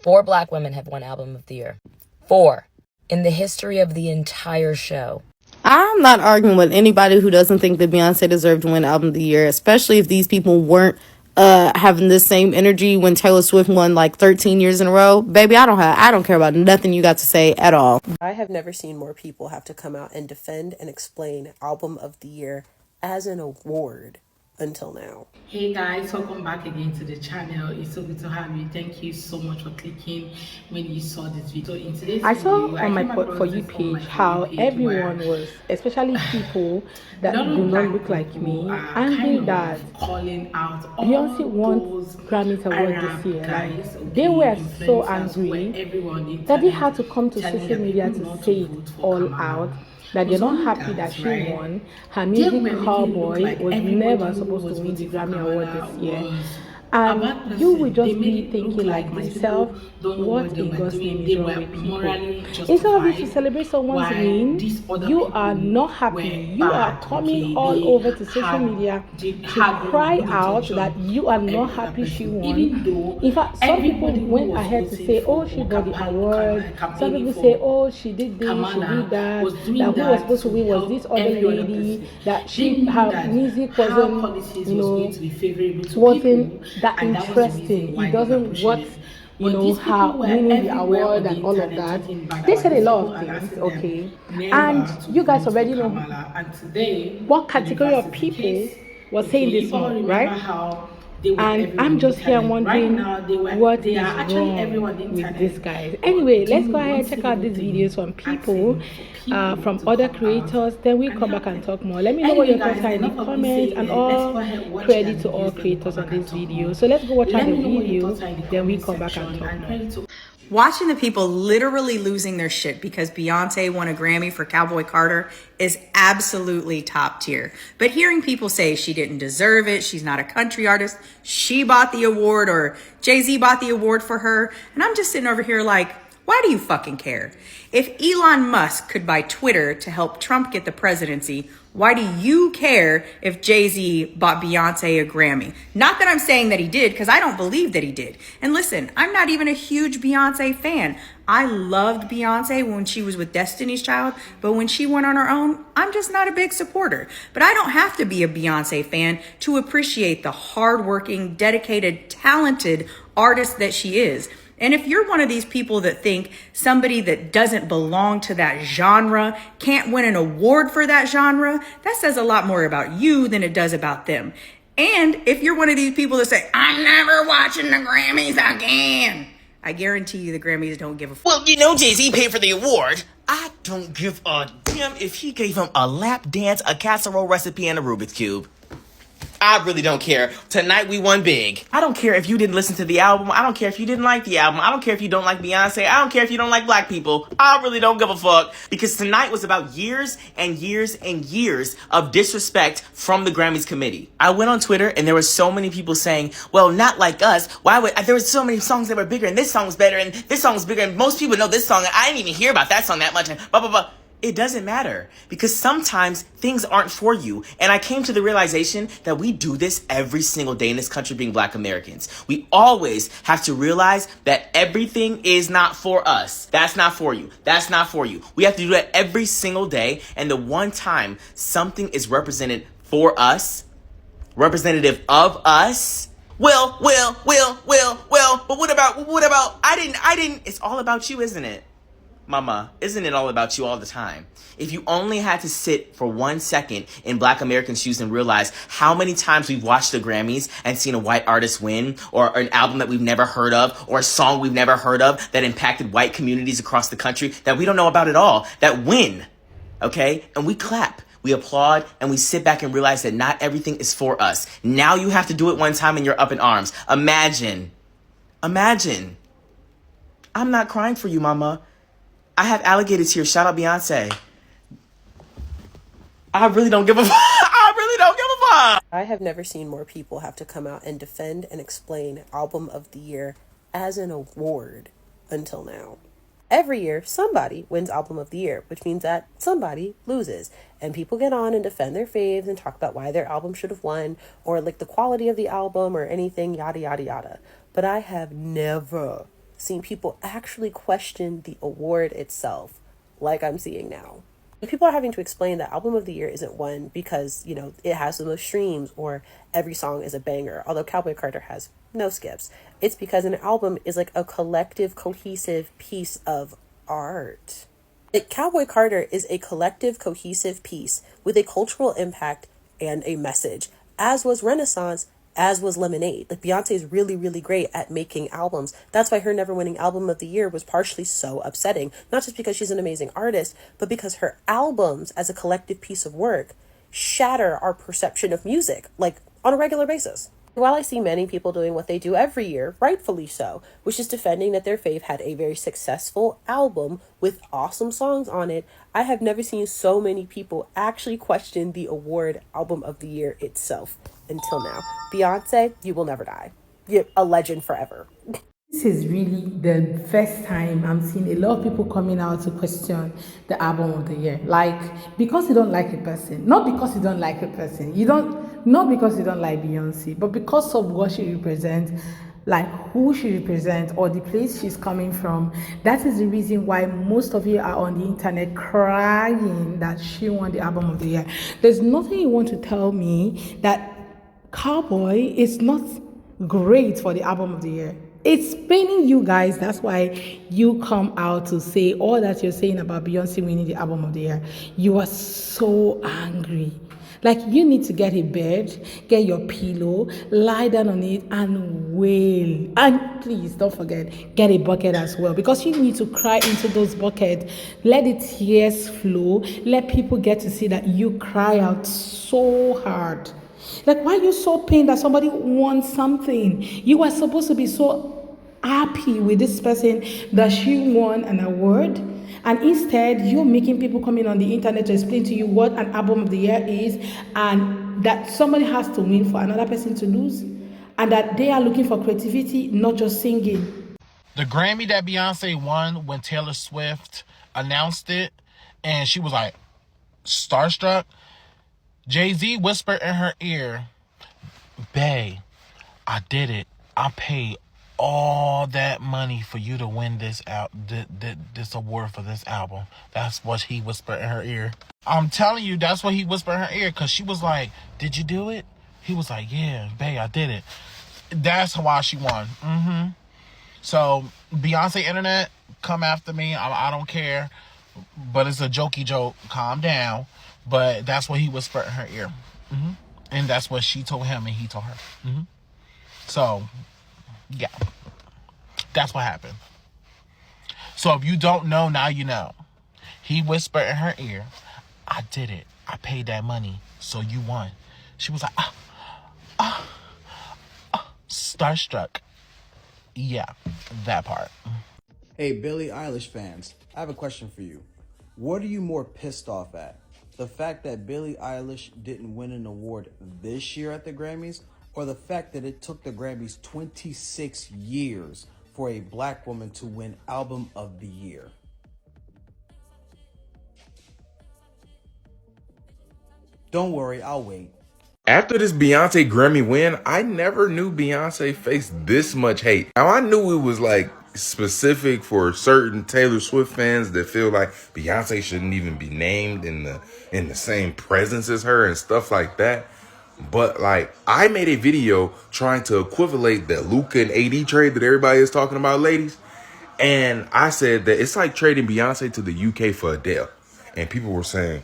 4 black women have won Album of the Year. 4. In the history of the entire show. I'm not arguing with anybody who doesn't think that Beyonce deserved to win Album of the Year, especially if these people weren't having the same energy when Taylor Swift won like 13 years in a row. Baby, I don't care about nothing you got to say at all. I have never seen more people have to come out and defend and explain Album of the Year as an award until now. Hey guys, welcome back again to the channel. It's so good to have you. Thank you so much for clicking when you saw this video. In today's I saw video, on my For You page how everyone was, especially people that do not look like me, angry that calling out Beyonce won Grammy Award this year. Like, they were so angry that they had to come to social media to say it all out. That they're not happy that she won. Her music Cowboy was never supposed to win the Grammy Award this year. And you will just be thinking like myself, what in God's name is wrong with people? Instead of you to celebrate someone's win, you are not happy. You are coming all over to social media to cry out that you are not happy she won. In fact, some people went ahead to say, oh, she got the award. Some people say, oh, she did this, she did that. That who was supposed to win was this other lady. That her music wasn't that interesting. It doesn't what her winning the award and all of that. They said a lot of things, okay, and you guys already know what category of people was saying this song, right? And I'm just here wondering what is wrong with this guys. Anyway, let's go ahead and check out these videos from people, from other creators. Then we'll come back and talk more. Let me know what your thoughts are in the comments, and all credit to all creators on this video. So let's go watch out the video, then we come back and talk more. Watching the people literally losing their shit because Beyonce won a Grammy for Cowboy Carter is absolutely top tier. But hearing people say she didn't deserve it, she's not a country artist, she bought the award, or Jay-Z bought the award for her, and I'm just sitting over here like, why do you fucking care? If Elon Musk could buy Twitter to help Trump get the presidency, why do you care if Jay-Z bought Beyonce a Grammy? Not that I'm saying that he did, because I don't believe that he did. And listen, I'm not even a huge Beyonce fan. I loved Beyonce when she was with Destiny's Child, but when she went on her own, I'm just not a big supporter. But I don't have to be a Beyonce fan to appreciate the hardworking, dedicated, talented artist that she is. And if you're one of these people that think somebody that doesn't belong to that genre can't win an award for that genre, that says a lot more about you than it does about them. And if you're one of these people that say, I'm never watching the Grammys again, I guarantee you the Grammys don't give a fuck. Well, you know Jay-Z paid for the award. I don't give a damn if he gave him a lap dance, a casserole recipe, and a Rubik's Cube. I really don't care. Tonight we won big. I don't care if you didn't listen to the album. I don't care if you didn't like the album. I don't care if you don't like Beyonce. I don't care if you don't like black people. I really don't give a fuck. Because tonight was about years and years and years of disrespect from the Grammys committee. I went on Twitter and there were so many people saying, well, not like us. Why would there were so many songs that were bigger and this song was better and this song was bigger and most people know this song. I didn't even hear about that song that much and blah, blah, blah. It doesn't matter because sometimes things aren't for you. And I came to the realization that we do this every single day in this country being black Americans. We always have to realize that everything is not for us. That's not for you. That's not for you. We have to do that every single day. And the one time something is represented for us, representative of us, well, but what about, I didn't, it's all about you, isn't it? Mama, isn't it all about you all the time? If you only had to sit for 1 second in black American shoes and realize how many times we've watched the Grammys and seen a white artist win, or an album that we've never heard of, or a song we've never heard of that impacted white communities across the country that we don't know about at all, that win, okay? And we clap, we applaud, and we sit back and realize that not everything is for us. Now you have to do it one time and you're up in arms. Imagine. I'm not crying for you, mama. I have alligators here. Shout out Beyonce. I really don't give a fuck. I have never seen more people have to come out and defend and explain Album of the Year as an award until now. Every year, somebody wins Album of the Year, which means that somebody loses. And people get on and defend their faves and talk about why their album should have won, or like the quality of the album or anything, yada, yada, yada. But I have never seen people actually question the award itself, like I'm seeing now. People are having to explain that album of the year isn't one because, it has the most streams or every song is a banger, although Cowboy Carter has no skips. It's because an album is like a collective, cohesive piece of art. Cowboy Carter is a collective, cohesive piece with a cultural impact and a message, as was Renaissance, as was Lemonade. Like, Beyonce is really, really great at making albums. That's why her never winning album of the year was partially so upsetting. Not just because she's an amazing artist, but because her albums as a collective piece of work shatter our perception of music, like, on a regular basis. While I see many people doing what they do every year, rightfully so, which is defending that their fave had a very successful album with awesome songs on it, I have never seen so many people actually question the award album of the year itself until now. Beyonce, you will never die. You're a legend forever. This is really the first time I'm seeing a lot of people coming out to question the album of the year. Like, because you don't like a person, not because you don't like a person, not because you don't like Beyonce, but because of what she represents, like who she represents or the place she's coming from. That is the reason why most of you are on the internet crying that she won the album of the year. There's nothing you want to tell me that Cowboy is not great for the album of the year. It's paining you guys. That's why you come out to say all that you're saying about Beyonce winning the album of the year. You are so angry. Like, you need to get a bed, get your pillow, lie down on it and wail. And please don't forget, get a bucket as well, because you need to cry into those buckets. Let the tears flow. Let people get to see that you cry out so hard. Like, why are you so pained that somebody wants something? You were supposed to be so happy with this person that she won an award, and instead you're making people come in on the internet to explain to you what an album of the year is, and that somebody has to win for another person to lose, and that they are looking for creativity, not just singing. The Grammy that Beyonce won when Taylor Swift announced it, and she was like starstruck, Jay-Z whispered in her ear, "Bae, I did it. I paid all that money for you to win this this award for this album." That's what he whispered in her ear. I'm telling you, that's what he whispered in her ear, because she was like, "Did you do it?" He was like, "Yeah, bae, I did it." That's why she won. So, Beyonce internet, come after me. I don't care. But it's a jokey joke. Calm down. But that's what he whispered in her ear. And that's what she told him and he told her. So, yeah. That's what happened. So if you don't know, now you know. He whispered in her ear, "I did it. I paid that money. So you won." She was like, starstruck. Yeah, that part. Hey, Billie Eilish fans, I have a question for you. What are you more pissed off at? The fact that Billie Eilish didn't win an award this year at the Grammys, or the fact that it took the Grammys 26 years for a black woman to win Album of the Year? Don't worry, I'll wait. After this Beyonce Grammy win, I never knew Beyonce faced this much hate. Now, I knew it was like specific for certain Taylor Swift fans that feel like Beyonce shouldn't even be named in the same presence as her and stuff like that. But like, I made a video trying to equivalate the Luca and AD trade that everybody is talking about, ladies. And I said that it's like trading Beyonce to the UK for Adele. And people were saying,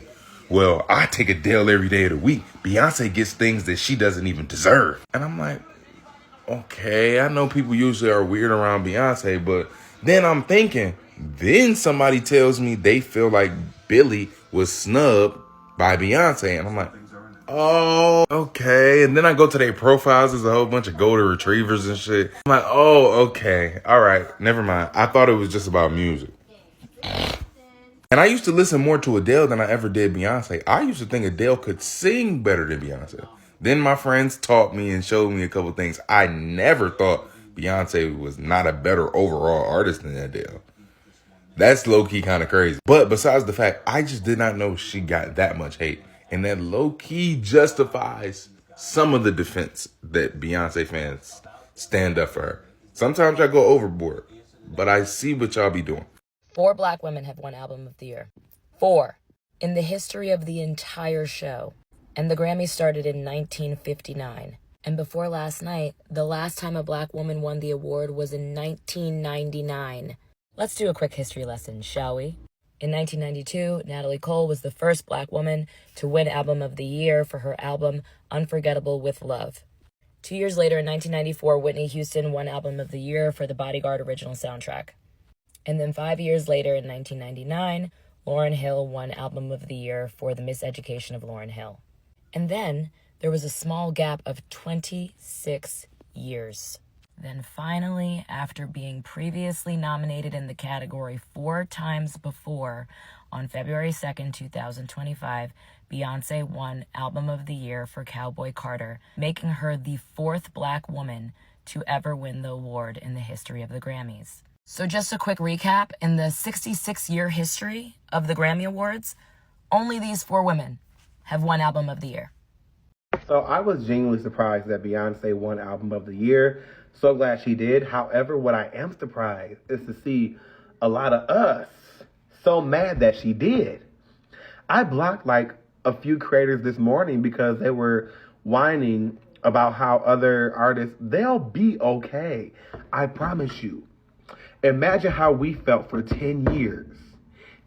well, I take Adele every day of the week. Beyonce gets things that she doesn't even deserve. And I'm like, okay, I know people usually are weird around Beyonce, but then I'm thinking, then somebody tells me they feel like Billie was snubbed by Beyonce. And I'm like, oh, okay. And then I go to their profiles. There's a whole bunch of golden retrievers and shit. I'm like, oh, okay. All right. Never mind. I thought it was just about music. And I used to listen more to Adele than I ever did Beyonce. I used to think Adele could sing better than Beyonce. Then my friends taught me and showed me a couple things. I never thought Beyonce was not a better overall artist than Adele. That's low-key kind of crazy. But besides the fact, I just did not know she got that much hate. And that low-key justifies some of the defense that Beyonce fans stand up for her. Sometimes I go overboard. but I see what y'all be doing. 4 black women have won Album of the Year. 4 in the history of the entire show. And the Grammy started in 1959. And before last night, the last time a black woman won the award was in 1999. Let's do a quick history lesson, shall we? In 1992, Natalie Cole was the first black woman to win Album of the Year for her album Unforgettable with Love. 2 years later, in 1994, Whitney Houston won Album of the Year for the Bodyguard original soundtrack. And then 5 years later, in 1999, Lauryn Hill won Album of the Year for The Miseducation of Lauryn Hill. And then there was a small gap of 26 years. Then finally, after being previously nominated in the category 4 times before, on February 2nd, 2025, Beyonce won Album of the Year for Cowboy Carter, making her the 4th black woman to ever win the award in the history of the Grammys. So just a quick recap, in the 66-year history of the Grammy Awards, only these 4 women have won Album of the Year. So I was genuinely surprised that Beyonce won Album of the Year. So glad she did. However, what I am surprised is to see a lot of us so mad that she did. I blocked like a few creators this morning because they were whining about how other artists, they'll be okay. I promise you. Imagine how we felt for 10 years.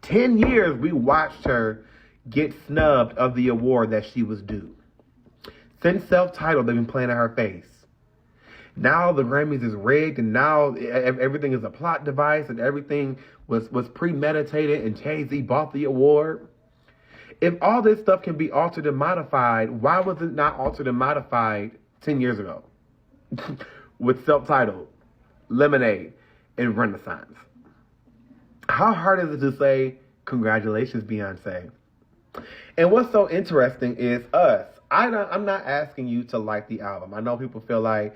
10 years we watched her get snubbed of the award that she was due. Since Self-Titled, they've been playing in her face. Now the Grammys is rigged, and now everything is a plot device, and everything was premeditated, and Jay-Z bought the award. If all this stuff can be altered and modified, why was it not altered and modified 10 years ago? With Self-Titled, Lemonade, and Renaissance. How hard is it to say, congratulations, Beyonce? And what's so interesting is us. I'm not asking you to like the album. I know people feel like,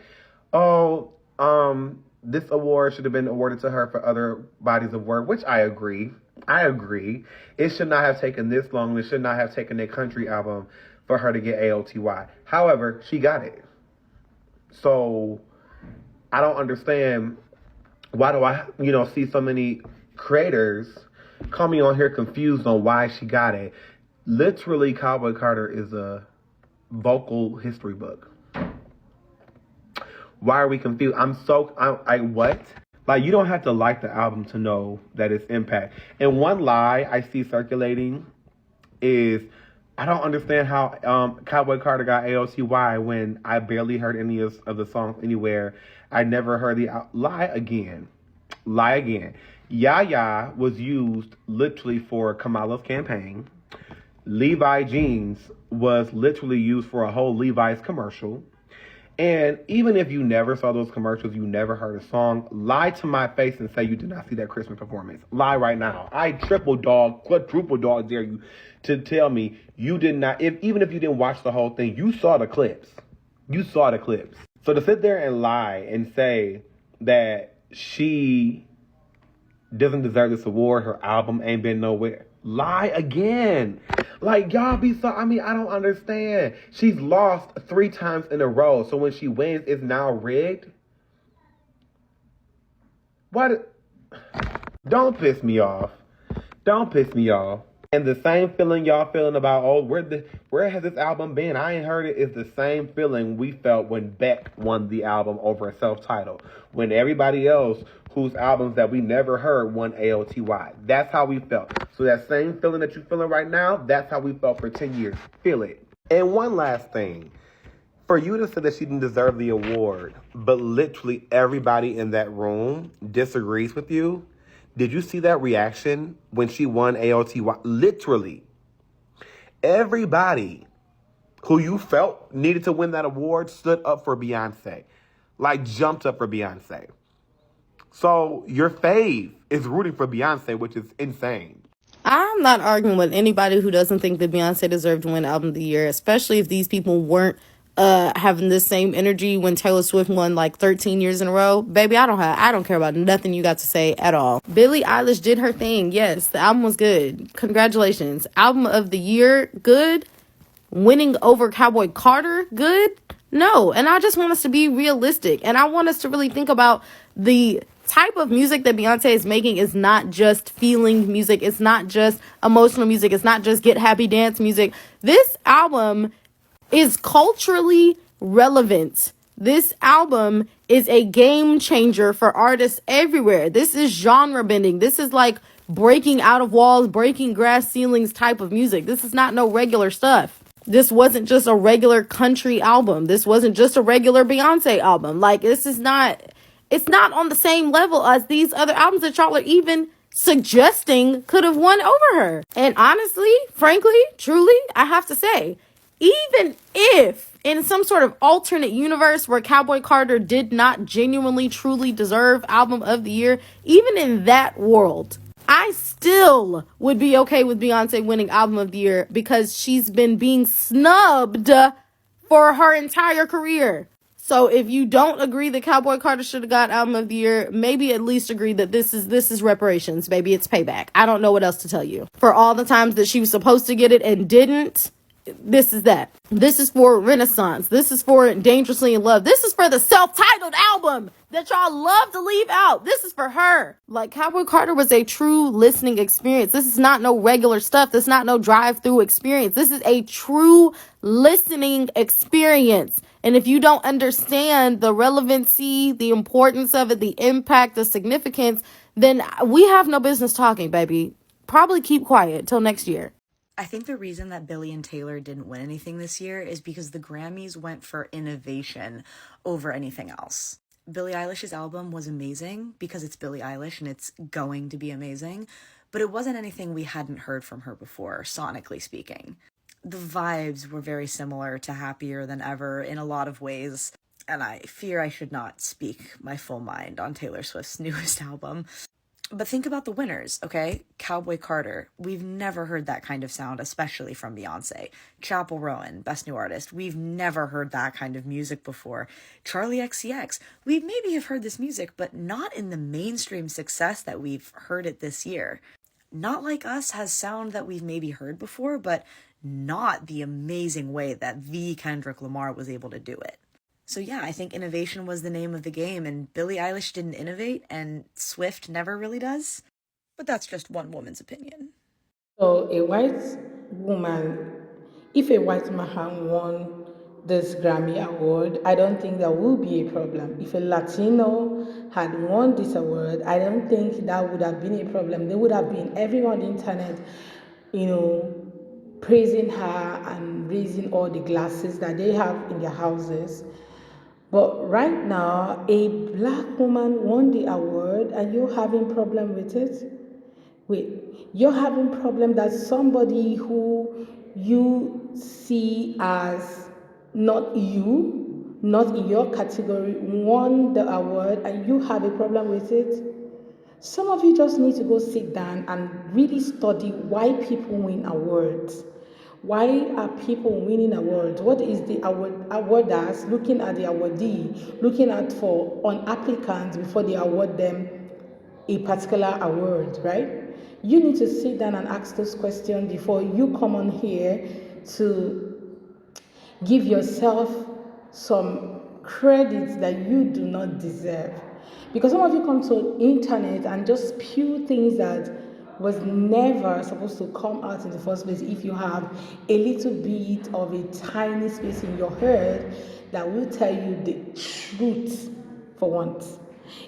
this award should have been awarded to her for other bodies of work, which I agree. It should not have taken this long. It should not have taken a country album for her to get AOTY. However, she got it. So I don't understand, why do I, see so many creators coming on here confused on why she got it. Literally, Cowboy Carter is a vocal history book. Why are we confused? What? Like, you don't have to like the album to know that it's impact. And one lie I see circulating is, I don't understand how Cowboy Carter got AOTY when I barely heard any of the songs anywhere. I never heard the lie again. Yaya was used literally for Kamala's campaign. Levi jeans was literally used for a whole Levi's commercial. And even if you never saw those commercials, you never heard a song, lie to my face and say you did not see that Christmas performance. Lie right now. I quadruple dog dare you to tell me you did not, even if you didn't watch the whole thing, you saw the clips. So to sit there and lie and say that she doesn't deserve this award, her album ain't been nowhere. Lie again. Like, y'all I don't understand. She's lost 3 times in a row. So when she wins, it's now rigged? What? Don't piss me off. And the same feeling y'all feeling about, where has this album been? I ain't heard it. It's the same feeling we felt when Beck won the album over Self-Titled. When everybody else whose albums that we never heard won AOTY. That's how we felt. So that same feeling that you're feeling right now, that's how we felt for 10 years. Feel it. And one last thing. For you to say that she didn't deserve the award, but literally everybody in that room disagrees with you, did you see that reaction when she won AOTY? Literally. Everybody who you felt needed to win that award stood up for Beyonce. Like, jumped up for Beyonce. So your fave is rooting for Beyonce, which is insane. I'm not arguing with anybody who doesn't think that Beyonce deserved to win Album of the Year, especially if these people weren't having the same energy when Taylor Swift won like 13 years in a row. Baby, I don't care about nothing you got to say at all. Billie Eilish did her thing. Yes, the album was good. Congratulations. Album of the Year, good. Winning over Cowboy Carter, good. No, and I just want us to be realistic, and I want us to really think about the type of music that Beyonce is making is not just feeling music. It's not just emotional music. It's not just get happy dance music. This album is culturally relevant. This album is a game changer for artists everywhere. This is genre bending. This is like breaking out of walls, breaking glass ceilings type of music. This is not no regular stuff. This wasn't just a regular country album. This wasn't just a regular Beyonce album. Like, this is not, it's not on the same level as these other albums that y'all are even suggesting could have won over her. And honestly, frankly, truly, I have to say, even if in some sort of alternate universe where Cowboy Carter did not genuinely, truly deserve Album of the Year, even in that world, I still would be okay with Beyonce winning Album of the Year because she's been being snubbed for her entire career. So if you don't agree that Cowboy Carter should have got Album of the Year, maybe at least agree that this is reparations. Maybe it's payback. I don't know what else to tell you. For all the times that she was supposed to get it and didn't, this is that. This is for Renaissance. This is for Dangerously in Love. This is for the self-titled album that y'all love to leave out. This is for her. Like, Cowboy Carter was a true listening experience. This is not no regular stuff. This is not no drive-through experience. This is a true listening experience. And if you don't understand the relevancy, the importance of it, the impact, the significance, then we have no business talking, baby. Probably keep quiet till next year. I think the reason that Billie and Taylor didn't win anything this year is because the Grammys went for innovation over anything else. Billie Eilish's album was amazing because it's Billie Eilish and it's going to be amazing, but it wasn't anything we hadn't heard from her before, sonically speaking. The vibes were very similar to Happier Than Ever in a lot of ways, and I fear I should not speak my full mind on Taylor Swift's newest album. But think about the winners, okay? Cowboy Carter. We've never heard that kind of sound, especially from Beyonce. Chappell Rowan, Best New Artist. We've never heard that kind of music before. Charlie XCX. We maybe have heard this music, but not in the mainstream success that we've heard it this year. Not Like Us has sound that we've maybe heard before, but not the amazing way that the Kendrick Lamar was able to do it. So yeah, I think innovation was the name of the game, and Billie Eilish didn't innovate, and Swift never really does. But that's just one woman's opinion. So a white woman, if a white man had won this Grammy award, I don't think that would be a problem. If a Latino had won this award, I don't think that would have been a problem. There would have been everyone on the internet, praising her and raising all the glasses that they have in their houses. But right now, a black woman won the award and you're having problem with it? Wait, you're having problem that somebody who you see as not you, not in your category, won the award and you have a problem with it? Some of you just need to go sit down and really study why people win awards. Why are people winning awards? What is the awarders looking at the awardee, looking at for on applicants before they award them a particular award, right? You need to sit down and ask those questions before you come on here to give yourself some credits that you do not deserve. Because some of you come to internet and just spew things that was never supposed to come out in the first place if you have a little bit of a tiny space in your head that will tell you the truth for once.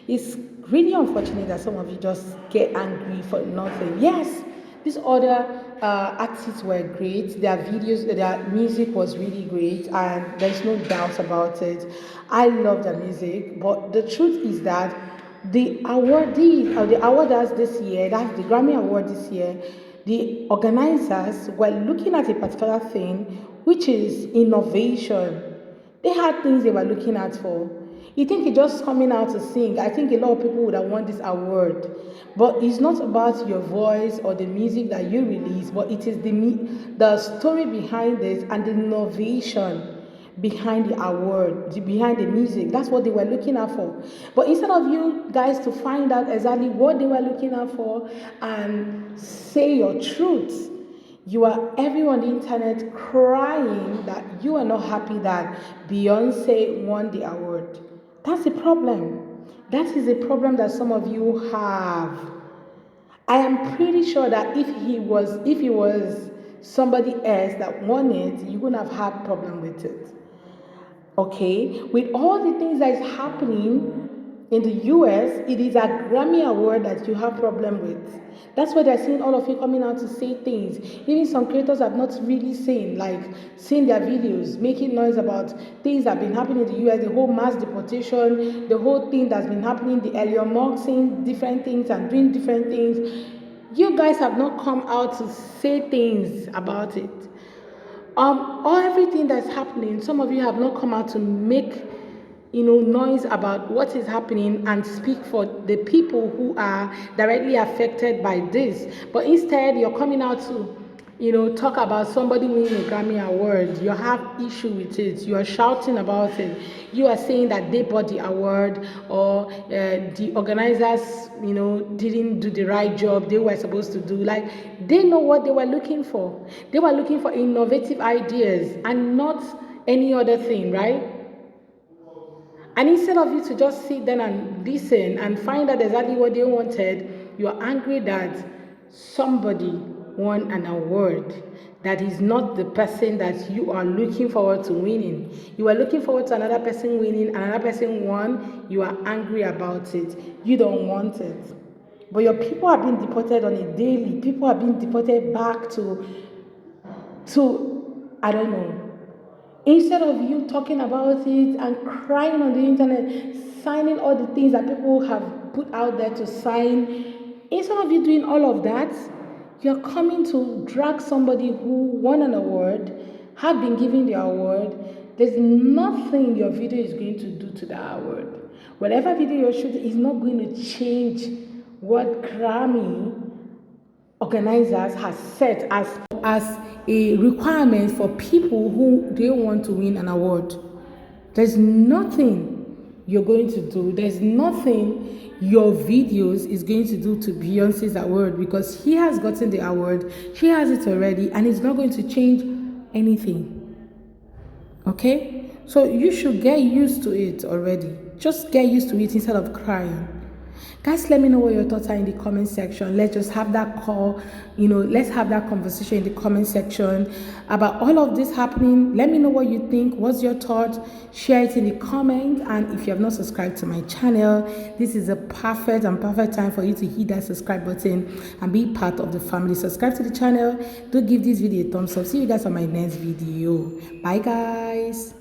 It's really unfortunate that some of you just get angry for nothing. Yes, these other artists were great. Their videos, their music was really great, and there's no doubt about it. I love their music, but the truth is that the awardees or the awarders this year, that's the Grammy Award this year, the organizers were looking at a particular thing, which is innovation. They had things they were looking at for. You think it's just coming out to sing. I think a lot of people would have won this award. But it's not about your voice or the music that you release, but it is the story behind it and the innovation behind the award, behind the music. That's what they were looking out for. But instead of you guys to find out exactly what they were looking out for and say your truth, you are everyone on the internet crying that you are not happy that Beyonce won the award. That's the problem. That is a problem that some of you have. I am pretty sure that if he was somebody else that won it, you wouldn't have had problem with it. Okay, with all the things that is happening in the US, it is a Grammy award that you have problem with. That's why they're seeing all of you coming out to say things. Even some creators have not really seen, like seeing their videos, making noise about things that have been happening in the US, the whole mass deportation, the whole thing that's been happening, the Elon Musk saying different things and doing different things. You guys have not come out to say things about it. All everything that's happening, some of you have not come out to make noise about what is happening and speak for the people who are directly affected by this. But instead, you're coming out to talk about somebody winning a Grammy award. You have issue with it. You are shouting about it. You are saying that they bought the award, or the organizers didn't do the right job they were supposed to do. Like, they know what they were looking for. They were looking for innovative ideas and not any other thing, right? And instead of you to just sit there and listen and find out exactly what they wanted, you are angry that somebody won an award that is not the person that you are looking forward to winning. You are looking forward to another person winning, another person won, you are angry about it. You don't want it. But your people are being deported on a daily. People are being deported back to I don't know. Instead of you talking about it and crying on the internet, signing all the things that people have put out there to sign, instead of you doing all of that, you're coming to drag somebody who won an award, have been given the award. There's nothing your video is going to do to that award. Whatever video you're shooting is not going to change what Grammy organizers has set as a requirement for people who they want to win an award. There's nothing you're going to do. There's nothing your videos is going to do to Beyonce's award, because he has gotten the award, she has it already, and it's not going to change anything. Okay? So you should get used to it already. Just get used to it instead of crying. Guys, let me know what your thoughts are in the comment section. Let's just have that call, let's have that conversation in the comment section about all of this happening. Let me know what you think. What's your thought? Share it in the comments. And if you have not subscribed to my channel, this is a perfect time for you to hit that subscribe button and be part of the family. Subscribe to the channel. Do give this video a thumbs up. See you guys on my next video. Bye, guys.